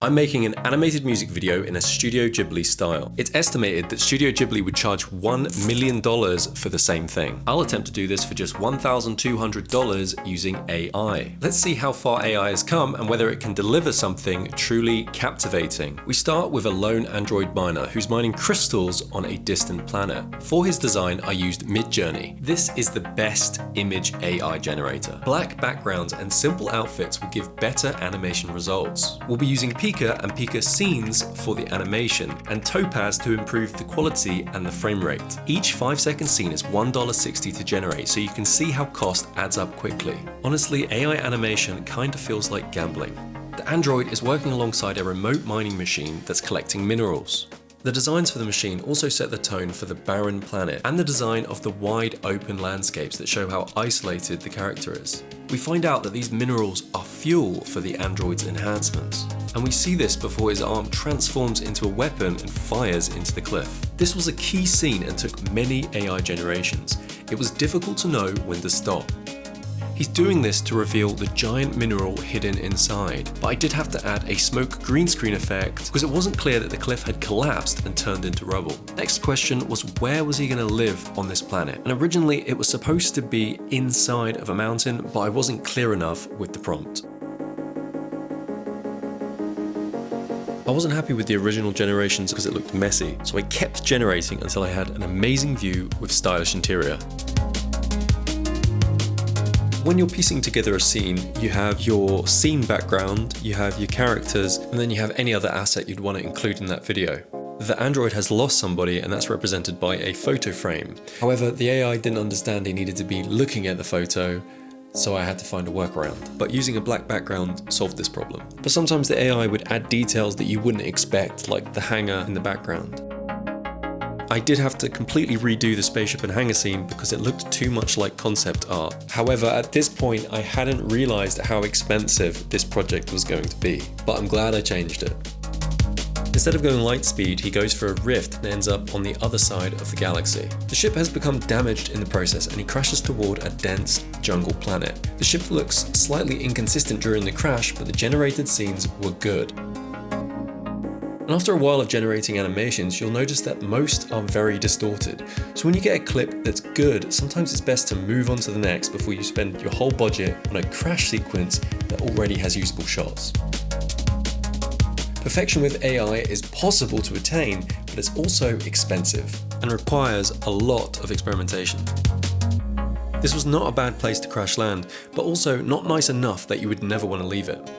I'm making an animated music video in a Studio Ghibli style. It's estimated that Studio Ghibli would charge $1 million for the same thing. I'll attempt to do this for just $1,200 using AI. Let's see how far AI has come and whether it can deliver something truly captivating. We start with a lone android miner who's mining crystals on a distant planet. For his design, I used Midjourney. This is the best image AI generator. Black backgrounds and simple outfits will give better animation results. We'll be using Pika and Pika scenes for the animation, and Topaz to improve the quality and the frame rate. Each 5-second scene is $1.60 to generate, so you can see how cost adds up quickly. Honestly, AI animation kinda feels like gambling. The android is working alongside a remote mining machine that's collecting minerals. The designs for the machine also set the tone for the barren planet and the design of the wide open landscapes that show how isolated the character is. We find out that these minerals are fuel for the android's enhancements. And we see this before his arm transforms into a weapon and fires into the cliff. This was a key scene and took many AI generations. It was difficult to know when to stop. He's doing this to reveal the giant mineral hidden inside, but I did have to add a smoke green screen effect because it wasn't clear that the cliff had collapsed and turned into rubble. Next question was, where was he going to live on this planet? And originally it was supposed to be inside of a mountain, but I wasn't clear enough with the prompt. I wasn't happy with the original generations because it looked messy, so I kept generating until I had an amazing view with stylish interior. When you're piecing together a scene, you have your scene background, you have your characters, and then you have any other asset you'd want to include in that video. The android has lost somebody, and that's represented by a photo frame. However, the AI didn't understand he needed to be looking at the photo, so I had to find a workaround. But using a black background solved this problem. But sometimes the AI would add details that you wouldn't expect, like the hangar in the background. I did have to completely redo the spaceship and hangar scene because it looked too much like concept art. However, at this point, I hadn't realized how expensive this project was going to be, but I'm glad I changed it. Instead of going light speed, he goes for a rift and ends up on the other side of the galaxy. The ship has become damaged in the process and he crashes toward a dense jungle planet. The ship looks slightly inconsistent during the crash, but the generated scenes were good. And after a while of generating animations, you'll notice that most are very distorted. So when you get a clip that's good, sometimes it's best to move on to the next before you spend your whole budget on a crash sequence that already has usable shots. Perfection with AI is possible to attain, but it's also expensive and requires a lot of experimentation. This was not a bad place to crash land, but also not nice enough that you would never want to leave it.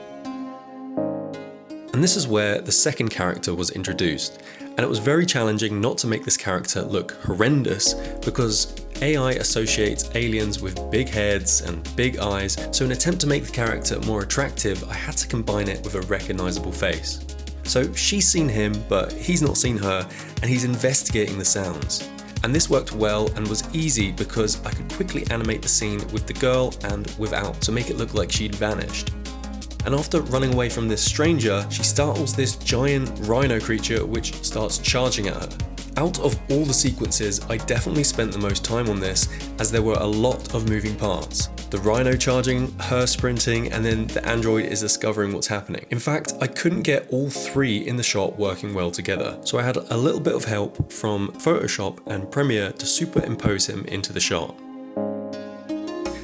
And this is where the second character was introduced, and it was very challenging not to make this character look horrendous because AI associates aliens with big heads and big eyes, so in an attempt to make the character more attractive, I had to combine it with a recognizable face. So she's seen him, but he's not seen her, and he's investigating the sounds. And this worked well and was easy because I could quickly animate the scene with the girl and without to make it look like she'd vanished. And after running away from this stranger, she startles this giant rhino creature which starts charging at her. Out of all the sequences, I definitely spent the most time on this as there were a lot of moving parts. The rhino charging, her sprinting, and then the android is discovering what's happening. In fact, I couldn't get all three in the shot working well together, so I had a little bit of help from Photoshop and Premiere to superimpose him into the shot.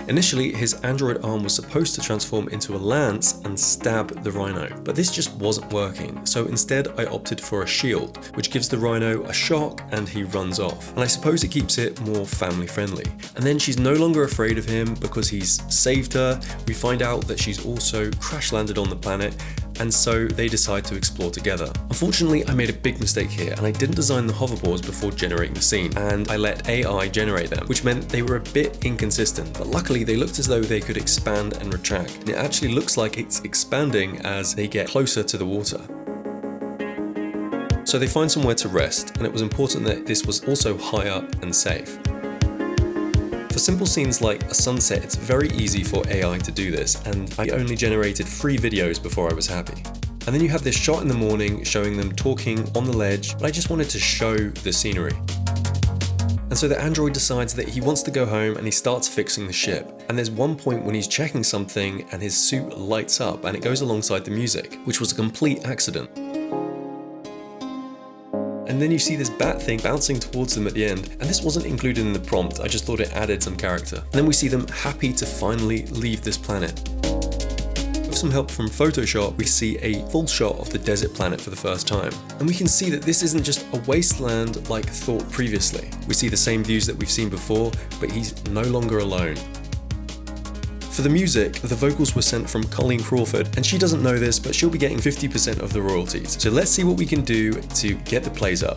Initially, his android arm was supposed to transform into a lance and stab the rhino, but this just wasn't working, so instead I opted for a shield, which gives the rhino a shock and he runs off. And I suppose it keeps it more family friendly. And then she's no longer afraid of him because he's saved her. We find out that she's also crash landed on the planet, and so they decide to explore together. Unfortunately, I made a big mistake here and I didn't design the hoverboards before generating the scene, and I let AI generate them, which meant they were a bit inconsistent, but luckily they looked as though they could expand and retract. And it actually looks like it's expanding as they get closer to the water. So they find somewhere to rest, and it was important that this was also high up and safe. For simple scenes like a sunset, it's very easy for AI to do this, and I only generated 3 videos before I was happy. And then you have this shot in the morning showing them talking on the ledge, but I just wanted to show the scenery. And so the android decides that he wants to go home and he starts fixing the ship. And there's one point when he's checking something and his suit lights up and it goes alongside the music, which was a complete accident. And then you see this bat thing bouncing towards them at the end, and this wasn't included in the prompt, I just thought it added some character. And then we see them happy to finally leave this planet. With some help from Photoshop, we see a full shot of the desert planet for the first time. And we can see that this isn't just a wasteland like thought previously. We see the same views that we've seen before, but he's no longer alone. For the music, the vocals were sent from Colleen Crawford, and she doesn't know this, but she'll be getting 50% of the royalties. So let's see what we can do to get the plays up.